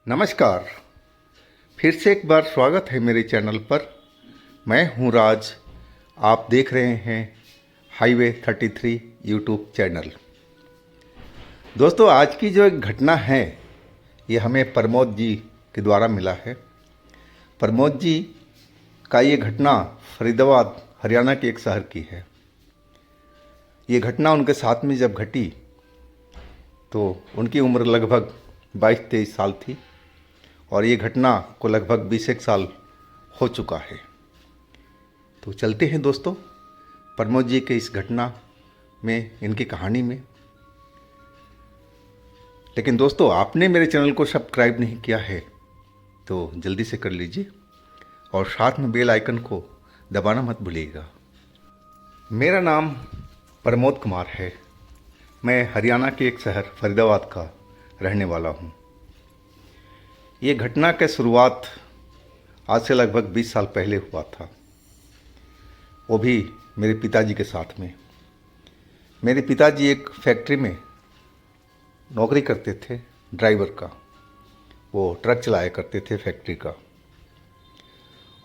नमस्कार। फिर से एक बार स्वागत है मेरे चैनल पर। मैं हूं राज। आप देख रहे हैं हाईवे 33 यूट्यूब चैनल। दोस्तों, आज की जो एक घटना है ये हमें प्रमोद जी के द्वारा मिला है। प्रमोद जी का ये घटना फरीदाबाद हरियाणा के एक शहर की है। ये घटना उनके साथ में जब घटी तो उनकी उम्र लगभग 22-23 साल थी और ये घटना को लगभग 20 साल हो चुका है। तो चलते हैं दोस्तों प्रमोद जी के इस घटना में, इनकी कहानी में। लेकिन दोस्तों, आपने मेरे चैनल को सब्सक्राइब नहीं किया है तो जल्दी से कर लीजिए और साथ में बेल आइकन को दबाना मत भूलिएगा। मेरा नाम प्रमोद कुमार है। मैं हरियाणा के एक शहर फरीदाबाद का रहने वाला हूँ। ये घटना की शुरुआत आज से लगभग 20 साल पहले हुआ था, वो भी मेरे पिताजी के साथ में। मेरे पिताजी एक फैक्ट्री में नौकरी करते थे, ड्राइवर का। वो ट्रक चलाया करते थे फैक्ट्री का।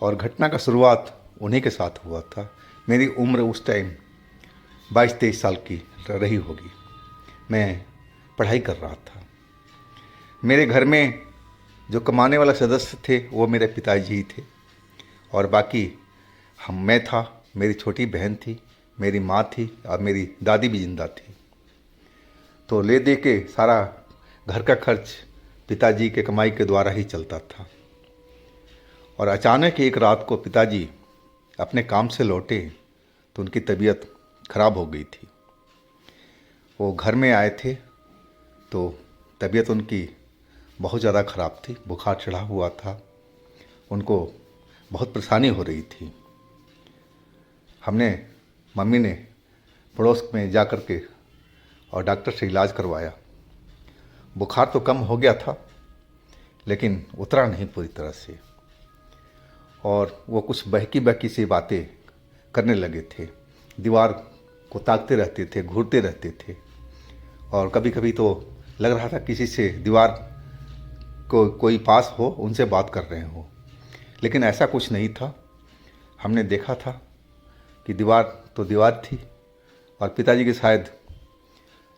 और घटना का शुरुआत उन्हीं के साथ हुआ था। मेरी उम्र उस टाइम 22-23 साल की रही होगी। मैं पढ़ाई कर रहा था। मेरे घर में जो कमाने वाला सदस्य थे वो मेरे पिताजी ही थे और बाकी मैं था, मेरी छोटी बहन थी, मेरी माँ थी और मेरी दादी भी जिंदा थी। तो ले दे के सारा घर का खर्च पिताजी के कमाई के द्वारा ही चलता था। और अचानक एक रात को पिताजी अपने काम से लौटे तो उनकी तबीयत खराब हो गई थी। वो घर में आए थे तो तबीयत उनकी बहुत ज़्यादा ख़राब थी, बुखार चढ़ा हुआ था, उनको बहुत परेशानी हो रही थी। मम्मी ने पड़ोस में जा कर के और डॉक्टर से इलाज करवाया। बुखार तो कम हो गया था लेकिन उतरा नहीं पूरी तरह से और वो कुछ बहकी बहकी सी बातें करने लगे थे। दीवार को ताकते रहते थे, घूरते रहते थे और कभी कभी तो लग रहा था किसी से दीवार को कोई पास हो उनसे बात कर रहे हो, लेकिन ऐसा कुछ नहीं था। हमने देखा था कि दीवार तो दीवार थी और पिताजी के शायद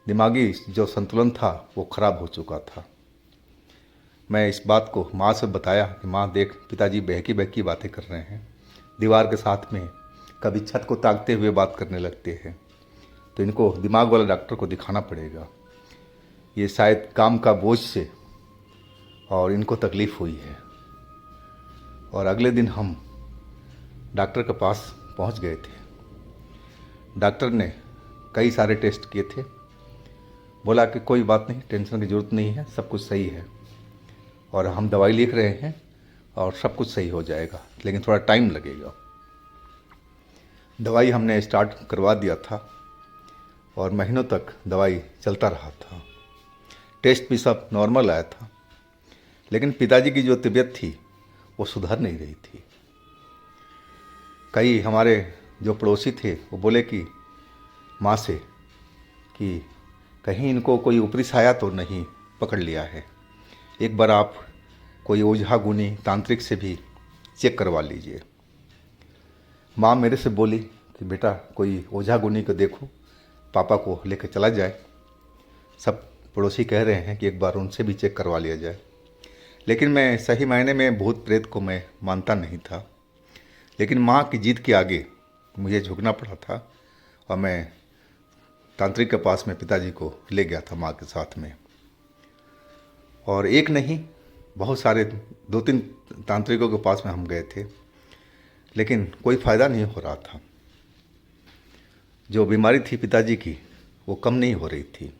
दिमागी जो संतुलन था वो खराब हो चुका था। मैं इस बात को माँ से बताया कि माँ देख, पिताजी बहकी बहकी बातें कर रहे हैं, दीवार के साथ में कभी छत को ताकते हुए बात करने लगते हैं, तो इनको दिमाग वाला डॉक्टर को दिखाना पड़ेगा। ये शायद काम का बोझ से और इनको तकलीफ़ हुई है। और अगले दिन हम डॉक्टर के पास पहुंच गए थे। डॉक्टर ने कई सारे टेस्ट किए थे, बोला कि कोई बात नहीं, टेंशन की ज़रूरत नहीं है, सब कुछ सही है और हम दवाई लिख रहे हैं और सब कुछ सही हो जाएगा, लेकिन थोड़ा टाइम लगेगा। दवाई हमने स्टार्ट करवा दिया था और महीनों तक दवाई चलता रहा था। टेस्ट भी सब नॉर्मल आया था, लेकिन पिताजी की जो तबीयत थी वो सुधर नहीं रही थी। कई हमारे जो पड़ोसी थे वो बोले कि माँ से कि कहीं इनको कोई ऊपरी साया तो नहीं पकड़ लिया है, एक बार आप कोई ओझा गुनी तांत्रिक से भी चेक करवा लीजिए। माँ मेरे से बोली कि बेटा कोई ओझा गुनी को देखो, पापा को लेकर चला जाए। सब पड़ोसी कह रहे हैं कि एक बार उनसे भी चेक करवा लिया जाए। लेकिन मैं सही मायने में भूत प्रेत को मैं मानता नहीं था, लेकिन माँ की जिद के आगे मुझे झुकना पड़ा था और मैं तांत्रिक के पास में पिताजी को ले गया था माँ के साथ में। और एक नहीं, बहुत सारे 2-3 तांत्रिकों के पास में हम गए थे, लेकिन कोई फ़ायदा नहीं हो रहा था। जो बीमारी थी पिताजी की वो कम नहीं हो रही थी।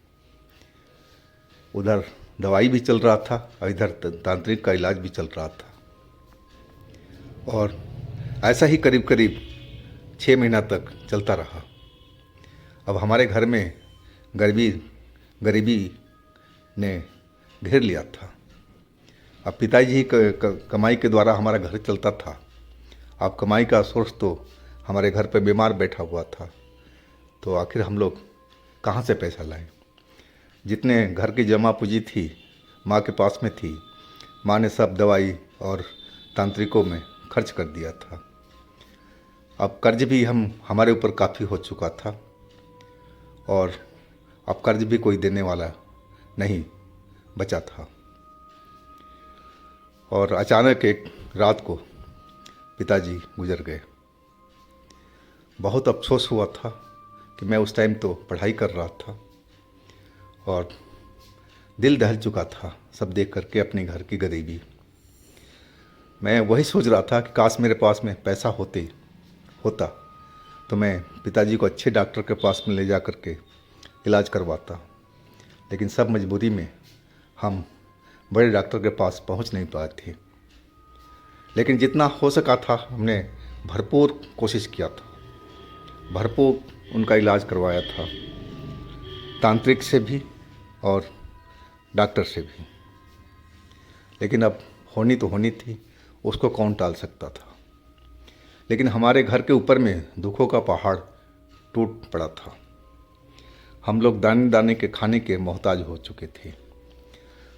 उधर दवाई भी चल रहा था और इधर तांत्रिक का इलाज भी चल रहा था और ऐसा ही करीब करीब 6 महीना तक चलता रहा। अब हमारे घर में गरीबी ने घेर लिया था। अब पिताजी ही कमाई के द्वारा हमारा घर चलता था। अब कमाई का सोर्स तो हमारे घर पे बीमार बैठा हुआ था, तो आखिर हम लोग कहाँ से पैसा लाएं। जितने घर की जमा पूंजी थी माँ के पास में थी, माँ ने सब दवाई और तांत्रिकों में खर्च कर दिया था। अब कर्ज भी हमारे ऊपर काफ़ी हो चुका था और अब कर्ज भी कोई देने वाला नहीं बचा था। और अचानक एक रात को पिताजी गुजर गए। बहुत अफसोस हुआ था कि मैं उस टाइम तो पढ़ाई कर रहा था और दिल दहल चुका था सब देख करके अपने घर की गरीबी। मैं वही सोच रहा था कि काश मेरे पास में पैसा होता तो मैं पिताजी को अच्छे डॉक्टर के पास में ले जा कर के इलाज करवाता। लेकिन सब मजबूरी में हम बड़े डॉक्टर के पास पहुंच नहीं पाए थे। लेकिन जितना हो सका था हमने भरपूर कोशिश किया था, भरपूर उनका इलाज करवाया था, तांत्रिक से भी और डॉक्टर से भी। लेकिन अब होनी तो होनी थी, उसको कौन टाल सकता था। लेकिन हमारे घर के ऊपर में दुखों का पहाड़ टूट पड़ा था। हम लोग दाने दाने के खाने के मोहताज हो चुके थे।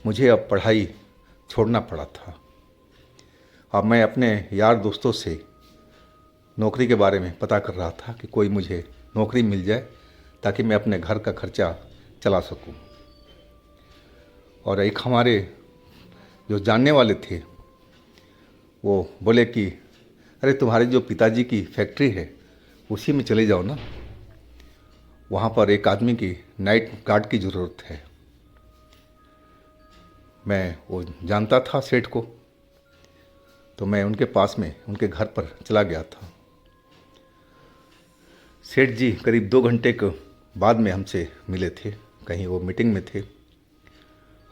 मुझे अब पढ़ाई छोड़ना पड़ा था। अब मैं अपने यार दोस्तों से नौकरी के बारे में पता कर रहा था कि कोई मुझे नौकरी मिल जाए ताकि मैं अपने घर का खर्चा चला सकूं। और एक हमारे जो जानने वाले थे वो बोले कि अरे तुम्हारे जो पिताजी की फैक्ट्री है उसी में चले जाओ ना, वहाँ पर एक आदमी की नाइट गार्ड की ज़रूरत है। मैं वो जानता था सेठ को, तो मैं उनके पास में उनके घर पर चला गया था। सेठ जी करीब 2 घंटे के बाद में हमसे मिले थे, कहीं वो मीटिंग में थे।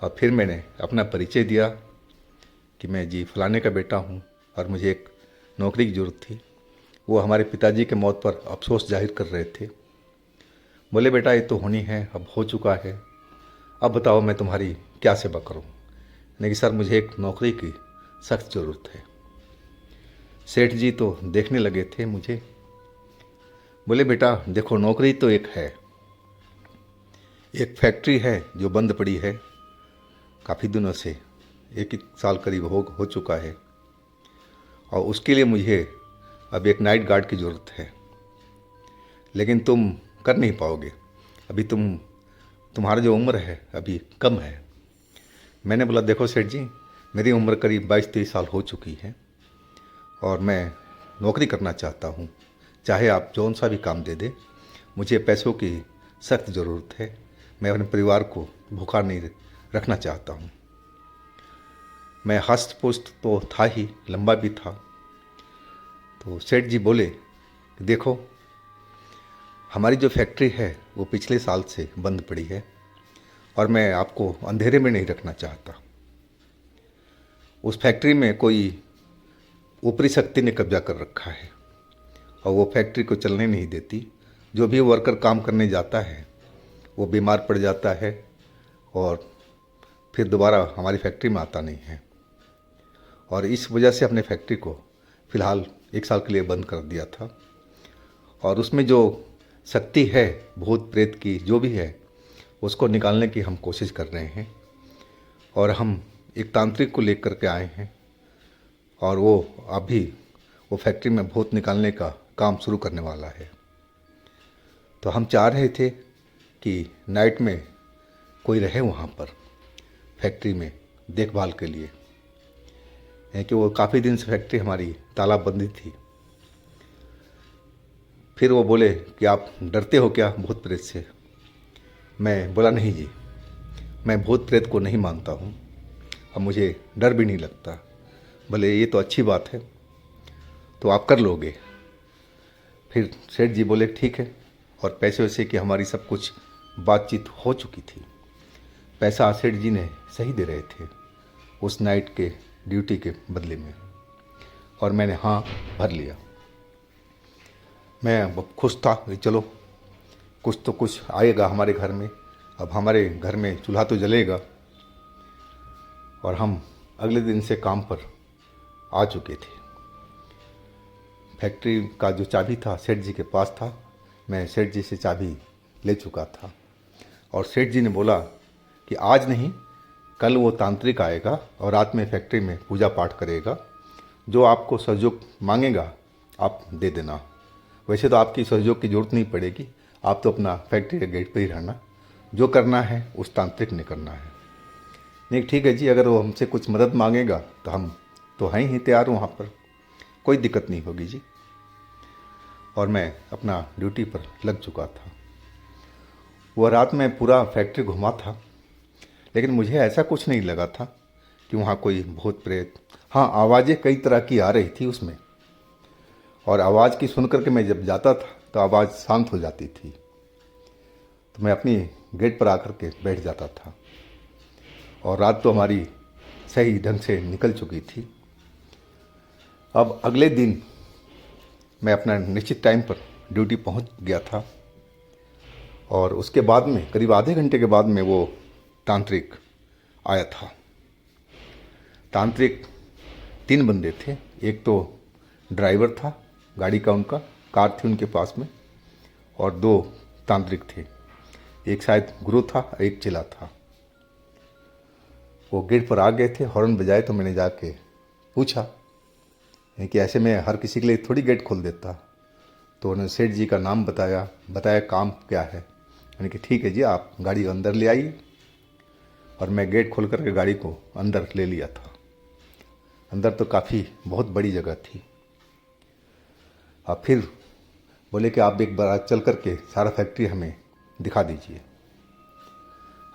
और फिर मैंने अपना परिचय दिया कि मैं जी फलाने का बेटा हूँ और मुझे एक नौकरी की ज़रूरत थी। वो हमारे पिताजी के मौत पर अफसोस जाहिर कर रहे थे। बोले बेटा ये तो होनी है, अब हो चुका है, अब बताओ मैं तुम्हारी क्या सेवा करूँ। नहीं कि सर मुझे एक नौकरी की सख्त ज़रूरत है। सेठ जी तो देखने लगे थे मुझे। बोले बेटा देखो नौकरी तो एक है, एक फैक्ट्री है जो बंद पड़ी है काफ़ी दिनों से, 1 साल करीब हो चुका है, और उसके लिए मुझे अब एक नाइट गार्ड की ज़रूरत है। लेकिन तुम कर नहीं पाओगे, अभी तुम्हारा जो उम्र है अभी कम है। मैंने बोला देखो सेठ जी मेरी उम्र करीब 22-23 साल हो चुकी है और मैं नौकरी करना चाहता हूँ, चाहे आप जौन सा भी काम दे दे, मुझे पैसों की सख्त ज़रूरत है। मैं अपने परिवार को भूखा नहीं रखना चाहता हूँ। मैं हस्त पुस्त तो था ही, लंबा भी था। तो सेठ जी बोले कि देखो हमारी जो फैक्ट्री है वो पिछले साल से बंद पड़ी है और मैं आपको अंधेरे में नहीं रखना चाहता। उस फैक्ट्री में कोई ऊपरी शक्ति ने कब्जा कर रखा है और वो फैक्ट्री को चलने नहीं देती। जो भी वर्कर काम करने जाता है वो बीमार पड़ जाता है और फिर दोबारा हमारी फैक्ट्री में आता नहीं है। और इस वजह से अपने फैक्ट्री को फ़िलहाल 1 साल के लिए बंद कर दिया था। और उसमें जो शक्ति है भूत प्रेत की जो भी है उसको निकालने की हम कोशिश कर रहे हैं। और हम एक तांत्रिक को लेकर के आए हैं और वो अभी वो फैक्ट्री में भूत निकालने का काम शुरू करने वाला है। तो हम चाह रहे थे कि नाइट में कोई रहे वहाँ पर फैक्ट्री में देखभाल के लिए, कि वो काफ़ी दिन से फैक्ट्री हमारी तालाबंदी थी। फिर वो बोले कि आप डरते हो क्या भूत प्रेत से। मैं बोला नहीं जी, मैं भूत प्रेत को नहीं मानता हूँ, अब मुझे डर भी नहीं लगता। बोले ये तो अच्छी बात है, तो आप कर लोगे। फिर सेठ जी बोले ठीक है, और पैसे वैसे की हमारी सब कुछ बातचीत हो चुकी थी। पैसा सेठ जी ने सही दे रहे थे उस नाइट के ड्यूटी के बदले में, और मैंने हाँ भर लिया। मैं खुश था कि चलो कुछ तो कुछ आएगा हमारे घर में, अब हमारे घर में चूल्हा तो जलेगा। और हम अगले दिन से काम पर आ चुके थे। फैक्ट्री का जो चाबी था सेठ जी के पास था, मैं सेठ जी से चाबी ले चुका था। और सेठ जी ने बोला कि आज नहीं कल वो तांत्रिक आएगा और रात में फैक्ट्री में पूजा पाठ करेगा। जो आपको सहयोग मांगेगा आप दे देना। वैसे तो आपकी सहयोग की ज़रूरत नहीं पड़ेगी, आप तो अपना फैक्ट्री के गेट पर ही रहना। जो करना है उस तांत्रिक ने करना है। नहीं ठीक है जी, अगर वो हमसे कुछ मदद मांगेगा तो हम तो हैं ही तैयार वहाँ पर, कोई दिक्कत नहीं होगी जी। और मैं अपना ड्यूटी पर लग चुका था। वह रात में पूरा फैक्ट्री घुमा था, लेकिन मुझे ऐसा कुछ नहीं लगा था कि वहाँ कोई भूत प्रेत। हाँ, आवाज़ें कई तरह की आ रही थी उसमें, और आवाज़ की सुन करके मैं जब जाता था तो आवाज़ शांत हो जाती थी, तो मैं अपनी गेट पर आकर के बैठ जाता था। और रात तो हमारी सही ढंग से निकल चुकी थी। अब अगले दिन मैं अपना निश्चित टाइम पर ड्यूटी पहुंच गया था, और उसके बाद में करीब आधे घंटे के बाद में वो तांत्रिक आया था। तांत्रिक 3 बंदे थे। एक तो ड्राइवर था गाड़ी का, उनका कार थी उनके पास में, और 2 तांत्रिक थे। एक शायद गुरु था, एक चेला था। वो गेट पर आ गए थे, हॉर्न बजाए, तो मैंने जाके पूछा कि ऐसे में हर किसी के लिए थोड़ी गेट खोल देता। तो उन्होंने सेठ जी का नाम बताया काम क्या है। मैंने कि ठीक है जी, आप गाड़ी अंदर ले आइए। और मैं गेट खोल करके गाड़ी को अंदर ले लिया था। अंदर तो काफ़ी बहुत बड़ी जगह थी। अब फिर बोले कि आप एक बार चल करके सारा फैक्ट्री हमें दिखा दीजिए।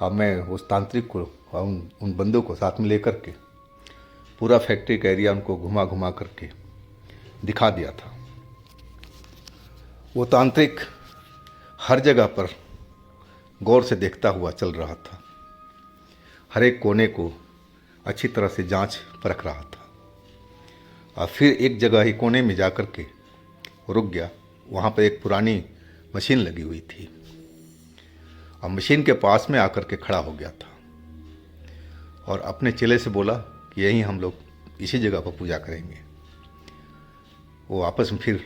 अब मैं उस तांत्रिक को और उन बंदों को साथ में लेकर के पूरा फैक्ट्री का एरिया उनको घुमा घुमा करके दिखा दिया था। वो तांत्रिक हर जगह पर गौर से देखता हुआ चल रहा था, हर एक कोने को अच्छी तरह से जांच परख रहा था। और फिर एक जगह ही कोने में जाकर के रुक गया। वहाँ पर एक पुरानी मशीन लगी हुई थी, और मशीन के पास में आकर के खड़ा हो गया था, और अपने चेले से बोला कि यहीं हम लोग इसी जगह पर पूजा करेंगे। वो आपस में फिर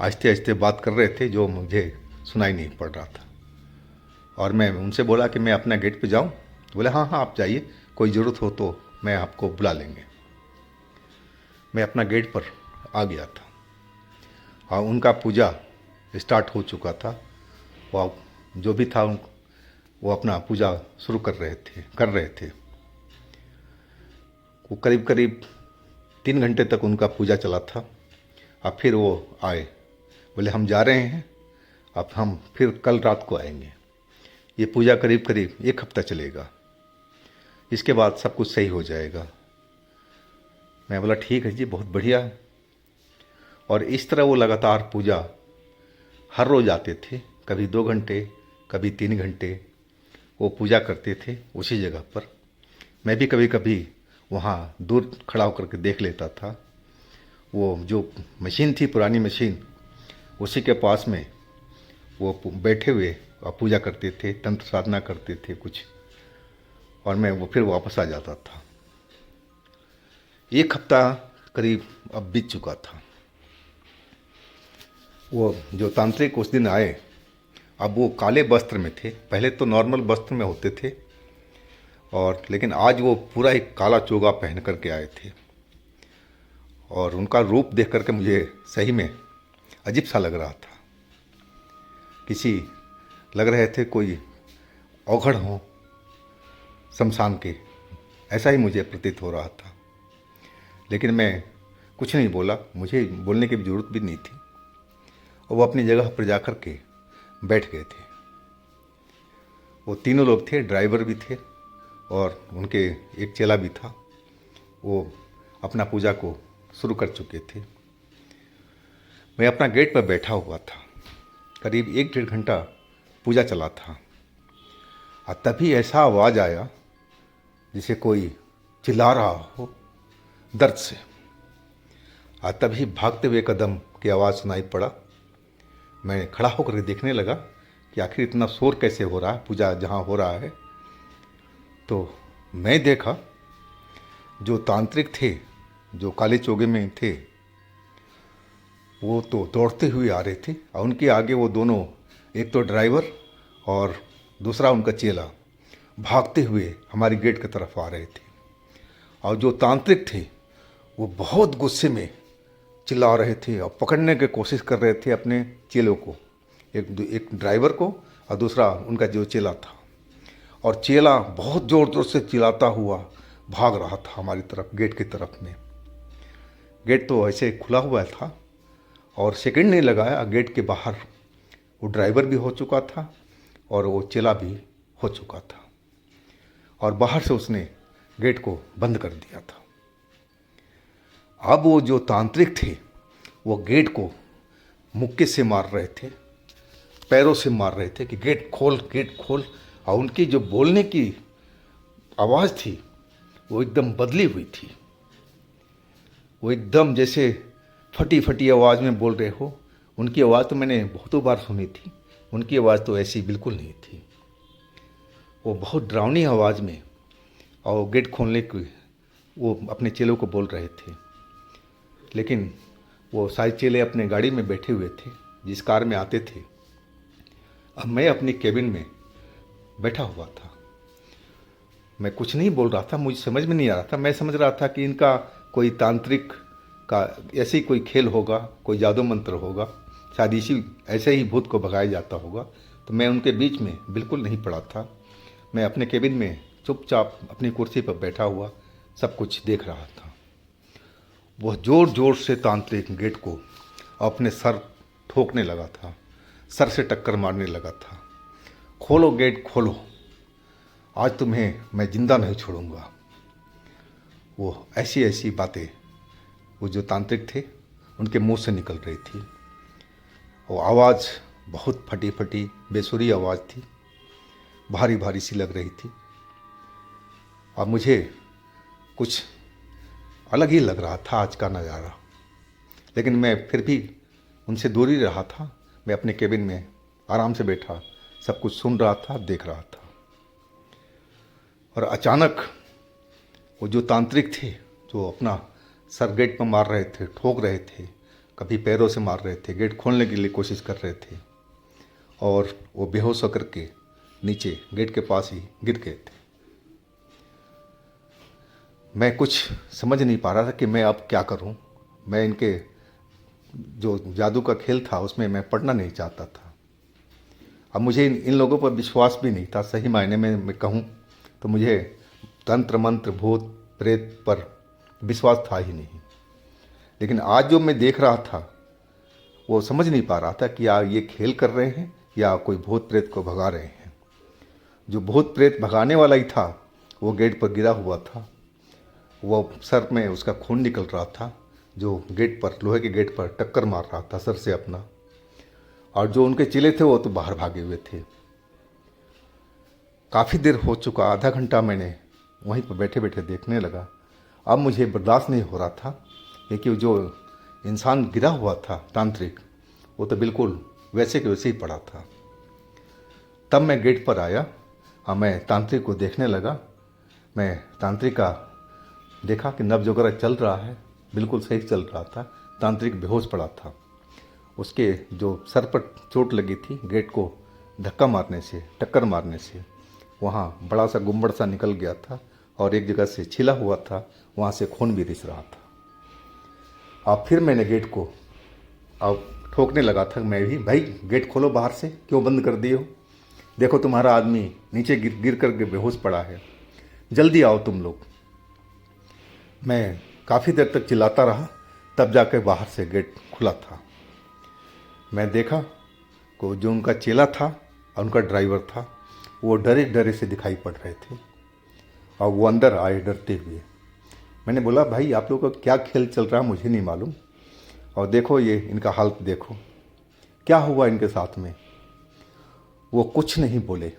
आहिस्ते आहिस्ते बात कर रहे थे, जो मुझे सुनाई नहीं पड़ रहा था। और मैं उनसे बोला कि मैं अपना गेट पे जाऊं। तो बोले हाँ हाँ, आप जाइए, कोई ज़रूरत हो तो मैं आपको बुला लेंगे। मैं अपना गेट पर आ गया था, और उनका पूजा स्टार्ट हो चुका था। वो जो भी था वो अपना पूजा शुरू कर रहे थे। वो करीब करीब 3 घंटे तक उनका पूजा चला था। अब फिर वो आए, बोले हम जा रहे हैं, अब हम फिर कल रात को आएंगे। ये पूजा करीब करीब 1 हफ्ता चलेगा, इसके बाद सब कुछ सही हो जाएगा। मैं बोला ठीक है जी, बहुत बढ़िया है। और इस तरह वो लगातार पूजा हर रोज़ आते थे, कभी 2 घंटे, कभी 3 घंटे वो पूजा करते थे उसी जगह पर। मैं भी कभी कभी वहाँ दूर खड़ा होकर के देख लेता था। वो जो मशीन थी, पुरानी मशीन, उसी के पास में वो बैठे हुए और पूजा करते थे, तंत्र साधना करते थे कुछ, और मैं वो फिर वापस आ जाता था। 1 हफ्ता करीब अब बीत चुका था। वो जो तांत्रिक उस दिन आए, अब वो काले वस्त्र में थे। पहले तो नॉर्मल वस्त्र में होते थे, और लेकिन आज वो पूरा एक काला चोगा पहन करके आए थे। और उनका रूप देख करके मुझे सही में अजीब सा लग रहा था। लग रहे थे कोई औघड़ हो शमशान के, ऐसा ही मुझे प्रतीत हो रहा था। लेकिन मैं कुछ नहीं बोला, मुझे बोलने की ज़रूरत भी नहीं थी। और वो अपनी जगह पर जा कर के बैठ गए थे। वो तीनों लोग थे, ड्राइवर भी थे और उनके एक चेला भी था। वो अपना पूजा को शुरू कर चुके थे। मैं अपना गेट पर बैठा हुआ था। करीब 1-1.5 घंटा पूजा चला था, और तभी ऐसा आवाज़ आया जिसे कोई चिल्ला रहा हो दर्द से। और तभी भागते हुए कदम की आवाज़ सुनाई पड़ा। मैं खड़ा होकर देखने लगा कि आखिर इतना शोर कैसे हो रहा है, पूजा जहाँ हो रहा है। तो मैं देखा जो तांत्रिक थे, जो काले चोगे में थे, वो तो दौड़ते हुए आ रहे थे, और उनके आगे वो दोनों, एक तो ड्राइवर और दूसरा उनका चेला, भागते हुए हमारी गेट की तरफ आ रहे थे। और जो तांत्रिक थे वो बहुत गुस्से में चिल्ला रहे थे और पकड़ने की कोशिश कर रहे थे अपने चेलों को, एक ड्राइवर को और दूसरा उनका जो चेला था। और चेला बहुत ज़ोर ज़ोर से चिल्लाता हुआ भाग रहा था हमारी तरफ, गेट की तरफ में। गेट तो ऐसे खुला हुआ था और सेकंड नहीं लगाया, गेट के बाहर वो ड्राइवर भी हो चुका था और वो चेला भी हो चुका था और बाहर से उसने गेट को बंद कर दिया था। अब वो जो तांत्रिक थे वो गेट को मुक्के से मार रहे थे, पैरों से मार रहे थे कि गेट खोल, गेट खोल। और उनकी जो बोलने की आवाज़ थी वो एकदम बदली हुई थी। वो एकदम जैसे फटी फटी आवाज़ में बोल रहे हो। उनकी आवाज़ तो मैंने बहुतों बार सुनी थी, उनकी आवाज़ तो ऐसी बिल्कुल नहीं थी। वो बहुत डरावनी आवाज़ में और गेट खोलने की वो अपने चेलों को बोल रहे थे। लेकिन वो सारे चेले अपने गाड़ी में बैठे हुए थे, जिस कार में आते थे। अब मैं अपनी केबिन में बैठा हुआ था। मैं कुछ नहीं बोल रहा था, मुझे समझ में नहीं आ रहा था। मैं समझ रहा था कि इनका कोई तांत्रिक का ऐसी कोई खेल होगा, कोई जादू मंत्र होगा, शायद इसी ऐसे ही भूत को भगाया जाता होगा। तो मैं उनके बीच में बिल्कुल नहीं पड़ा था। मैं अपने केबिन में चुपचाप अपनी कुर्सी पर बैठा हुआ सब कुछ देख रहा था। वह ज़ोर ज़ोर से तांत्रिक गेट को अपने सर ठोकने लगा था, सर से टक्कर मारने लगा था। खोलो गेट खोलो, आज तुम्हें मैं जिंदा नहीं छोड़ूंगा। वो ऐसी ऐसी बातें वो जो तांत्रिक थे उनके मुंह से निकल रही थी। वो आवाज़ बहुत फटी फटी बेसुरी आवाज़ थी, भारी भारी सी लग रही थी। और मुझे कुछ अलग ही लग रहा था आज का नज़ारा। लेकिन मैं फिर भी उनसे दूर ही रहा था। मैं अपने केबिन में आराम से बैठा सब कुछ सुन रहा था, देख रहा था। और अचानक वो जो तांत्रिक थे जो अपना सर गेट पर मार रहे थे, ठोक रहे थे, कभी पैरों से मार रहे थे, गेट खोलने के लिए कोशिश कर रहे थे, और वो बेहोश होकर के नीचे गेट के पास ही गिर गए थे। मैं कुछ समझ नहीं पा रहा था कि मैं अब क्या करूं। मैं इनके जो जादू का खेल था उसमें मैं पढ़ना नहीं चाहता था। अब मुझे इन लोगों पर विश्वास भी नहीं था। सही मायने में मैं कहूं तो मुझे तंत्र मंत्र भूत प्रेत पर विश्वास था ही नहीं। लेकिन आज जो मैं देख रहा था वो समझ नहीं पा रहा था कि या ये खेल कर रहे हैं या कोई भूत प्रेत को भगा रहे हैं। जो भूत प्रेत भगाने वाला ही था वो गेट पर गिरा हुआ था। वो सर में उसका खून निकल रहा था, जो गेट पर, लोहे के गेट पर टक्कर मार रहा था सर से अपना। और जो उनके चेले थे वो तो बाहर भागे हुए थे। काफ़ी देर हो चुका, आधा घंटा मैंने वहीं पर बैठे बैठे देखने लगा। अब मुझे बर्दाश्त नहीं हो रहा था क्योंकि जो इंसान गिरा हुआ था तांत्रिक, वो तो बिल्कुल वैसे के वैसे ही पड़ा था। तब मैं गेट पर आया और मैं तांत्रिक को देखने लगा। मैं तांत्रिक का देखा कि नब्ज वगैरह चल रहा है, बिल्कुल सही चल रहा था। तांत्रिक बेहोश पड़ा था। उसके जो सर पर चोट लगी थी गेट को धक्का मारने से, टक्कर मारने से, वहाँ बड़ा सा गुम्बड़ सा निकल गया था और एक जगह से छिला हुआ था, वहाँ से खून भी रिस रहा था। अब फिर मैंने गेट को अब ठोकने लगा था मैं भी, भाई गेट खोलो, बाहर से क्यों बंद कर दिए हो? देखो तुम्हारा आदमी नीचे गिर गिर करके बेहोश पड़ा है, जल्दी आओ तुम लोग। मैं काफ़ी देर तक चिल्लाता रहा, तब जाकर बाहर से गेट खुला था। मैं देखा को जो उनका चेला था और उनका ड्राइवर था वो डरे डरे से दिखाई पड़ रहे थे और वो अंदर आए डरते हुए। मैंने बोला भाई आप लोगों का क्या खेल चल रहा है मुझे नहीं मालूम, और देखो ये इनका हालत देखो, क्या हुआ इनके साथ में। वो कुछ नहीं बोले,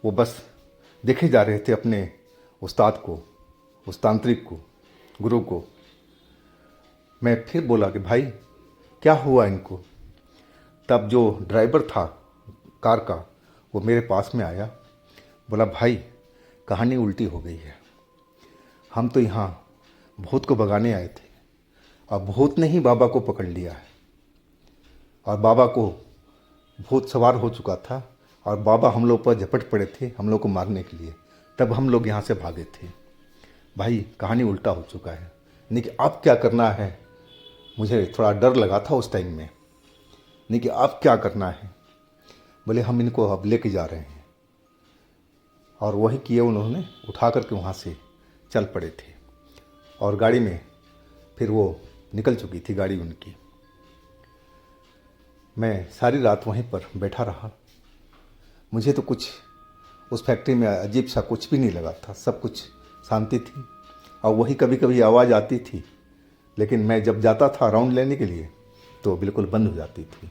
वो बस देखे जा रहे थे अपने उस्ताद को, उस तांत्रिक को, गुरु को। मैं फिर बोला कि भाई क्या हुआ इनको। तब जो ड्राइवर था कार का वो मेरे पास में आया, बोला भाई कहानी उल्टी हो गई है। हम तो यहाँ भूत को भगाने आए थे और भूत ने ही बाबा को पकड़ लिया है, और बाबा को भूत सवार हो चुका था और बाबा हम लोग पर झपट पड़े थे हम लोग को मारने के लिए। तब हम लोग यहाँ से भागे थे। भाई कहानी उल्टा हो चुका है। नहीं कि अब क्या करना है, मुझे थोड़ा डर लगा था उस टाइम में। नहीं कि अब क्या करना है, बोले हम इनको अब लेके जा रहे हैं। और वही किए उन्होंने, उठा करके वहाँ से चल पड़े थे। और गाड़ी में फिर वो निकल चुकी थी गाड़ी उनकी। मैं सारी रात वहीं पर बैठा रहा। मुझे तो कुछ उस फैक्ट्री में अजीब सा कुछ भी नहीं लगा था, सब कुछ शांति थी। और वही कभी कभी आवाज़ आती थी, लेकिन मैं जब जाता था राउंड लेने के लिए तो बिल्कुल बंद हो जाती थी।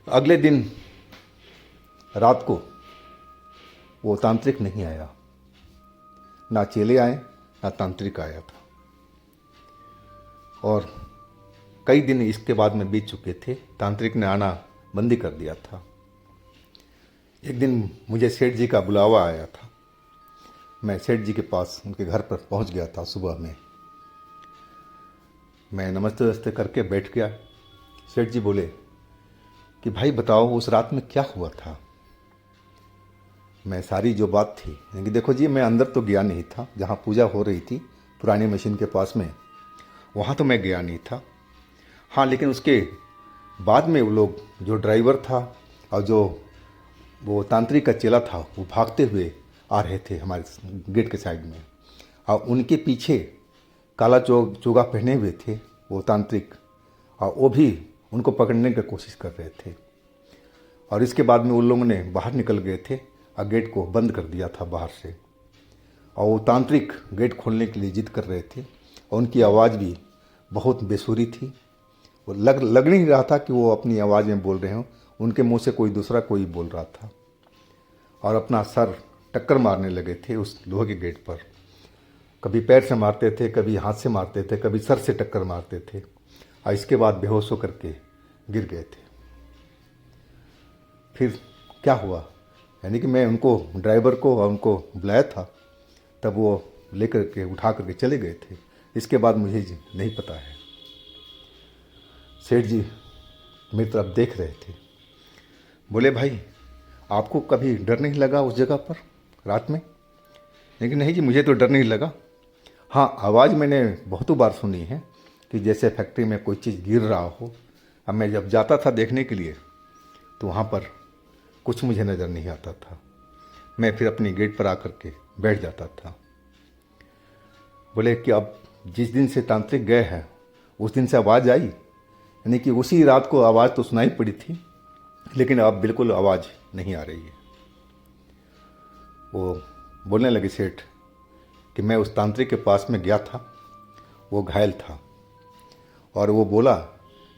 अगले दिन रात को वो तांत्रिक नहीं आया, ना चेले आए ना तांत्रिक आया था। और कई दिन इसके बाद में बीत चुके थे, तांत्रिक ने आना बंद ही कर दिया था। एक दिन मुझे सेठ जी का बुलावा आया था। मैं सेठ जी के पास उनके घर पर पहुंच गया था सुबह में। मैं नमस्ते वस्ते करके बैठ गया। सेठ जी बोले कि भाई बताओ उस रात में क्या हुआ था। मैं सारी जो बात थी, कि देखो जी मैं अंदर तो गया नहीं था, जहाँ पूजा हो रही थी पुरानी मशीन के पास में, वहाँ तो मैं गया नहीं था। हाँ, लेकिन उसके बाद में वो लोग, जो ड्राइवर था और जो वो तांत्रिक का चेला था, वो भागते हुए आ रहे थे हमारे गेट के साइड में। और उनके पीछे काला चोगा पहने हुए थे वो तांत्रिक, और वो भी उनको पकड़ने की कोशिश कर रहे थे। और इसके बाद में उन लोगों ने बाहर निकल गए थे और गेट को बंद कर दिया था बाहर से। और वो तांत्रिक गेट खोलने के लिए जिद कर रहे थे और उनकी आवाज़ भी बहुत बेसुरी थी। वो लग नहीं रहा था कि वो अपनी आवाज़ में बोल रहे हों, उनके मुंह से कोई दूसरा कोई बोल रहा था। और अपना सर टक्कर मारने लगे थे उस लोहे के गेट पर। कभी पैर से मारते थे, कभी हाथ से मारते थे, कभी सर से टक्कर मारते थे। और इसके बाद बेहोश होकर के गिर गए थे। फिर क्या हुआ, यानी कि मैं उनको, ड्राइवर को और उनको बुलाया था, तब वो लेकर के उठा करके चले गए थे। इसके बाद मुझे नहीं पता है। सेठ जी मेरी तरफ देख रहे थे, बोले भाई आपको कभी डर नहीं लगा उस जगह पर रात में? लेकिन नहीं जी, मुझे तो डर नहीं लगा। हाँ, आवाज़ मैंने बहुत बार सुनी है कि जैसे फैक्ट्री में कोई चीज़ गिर रहा हो। अब मैं जब जाता था देखने के लिए तो वहाँ पर कुछ मुझे नज़र नहीं आता था। मैं फिर अपनी गेट पर आकर के बैठ जाता था। बोले कि अब जिस दिन से तांत्रिक गए हैं उस दिन से आवाज़ आई, यानी कि उसी रात को आवाज़ तो सुनाई पड़ी थी, लेकिन अब बिल्कुल आवाज़ नहीं आ रही है। वो बोलने लगे सेठ कि मैं उस तांत्रिक के पास में गया था, वो घायल था, और वो बोला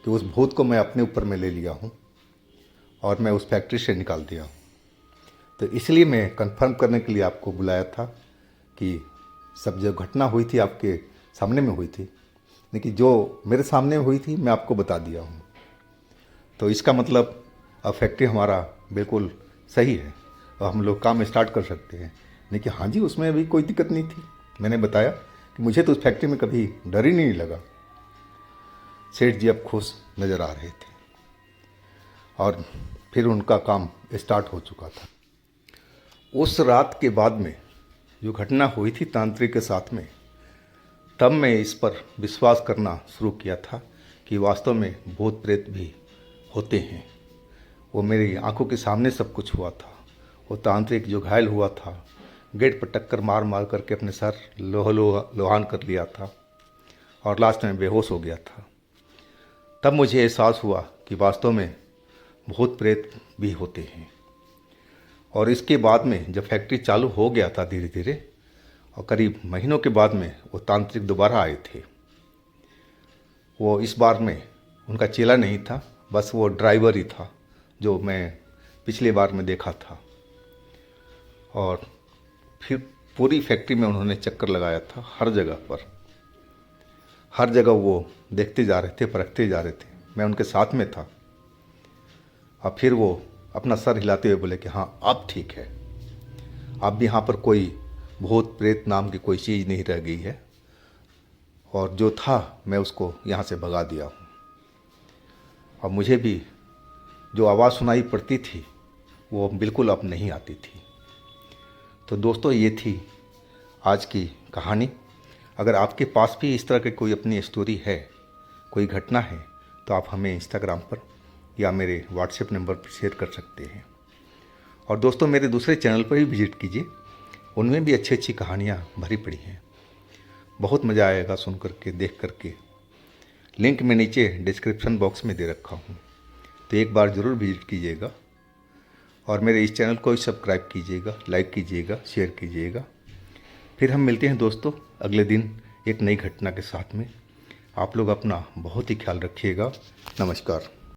कि उस भूत को मैं अपने ऊपर में ले लिया हूँ और मैं उस फैक्ट्री से निकाल दिया हूँ। तो इसलिए मैं कंफर्म करने के लिए आपको बुलाया था कि सब जो घटना हुई थी आपके सामने में हुई थी, लेकिन जो मेरे सामने हुई थी मैं आपको बता दिया हूँ। तो इसका मतलब अब फैक्ट्री हमारा बिल्कुल सही है और हम लोग काम स्टार्ट कर सकते हैं। लेकिन हाँ जी, उसमें भी कोई दिक्कत नहीं थी। मैंने बताया कि मुझे तो उस फैक्ट्री में कभी डर ही नहीं लगा। सेठ जी अब खुश नज़र आ रहे थे और फिर उनका काम स्टार्ट हो चुका था। उस रात के बाद में जो घटना हुई थी तांत्रिक के साथ में, तब मैं इस पर विश्वास करना शुरू किया था कि वास्तव में भूत प्रेत भी होते हैं। वो मेरी आंखों के सामने सब कुछ हुआ था। वो तांत्रिक जो घायल हुआ था, गेट पर टक्कर मार मार करके अपने सर लोहान कर लिया था और लास्ट में बेहोश हो गया था। तब मुझे एहसास हुआ कि वास्तव में भूत प्रेत भी होते हैं। और इसके बाद में जब फैक्ट्री चालू हो गया था धीरे धीरे, और करीब महीनों के बाद में वो तांत्रिक दोबारा आए थे। वो इस बार में उनका चेला नहीं था, बस वो ड्राइवर ही था जो मैं पिछले बार में देखा था। और फिर पूरी फैक्ट्री में उन्होंने चक्कर लगाया था, हर जगह पर, हर जगह वो देखते जा रहे थे, परखते जा रहे थे। मैं उनके साथ में था। और फिर वो अपना सर हिलाते हुए बोले कि हाँ अब ठीक है, अब भी यहाँ पर कोई भूत प्रेत नाम की कोई चीज़ नहीं रह गई है, और जो था मैं उसको यहाँ से भगा दिया हूँ। और मुझे भी जो आवाज़ सुनाई पड़ती थी वो बिल्कुल अब नहीं आती थी। तो दोस्तों, ये थी आज की कहानी। अगर आपके पास भी इस तरह की कोई अपनी स्टोरी है, कोई घटना है, तो आप हमें इंस्टाग्राम पर या मेरे व्हाट्सएप नंबर पर शेयर कर सकते हैं। और दोस्तों, मेरे दूसरे चैनल पर भी विजिट कीजिए, उनमें भी अच्छी अच्छी कहानियाँ भरी पड़ी हैं। बहुत मज़ा आएगा सुन करके, देख करके। लिंक मैं नीचे डिस्क्रिप्शन बॉक्स में दे रखा हूँ, तो एक बार ज़रूर विजिट कीजिएगा। और मेरे इस चैनल को सब्सक्राइब कीजिएगा, लाइक कीजिएगा, शेयर कीजिएगा। फिर हम मिलते हैं दोस्तों अगले दिन एक नई घटना के साथ में। आप लोग अपना बहुत ही ख्याल रखिएगा। नमस्कार।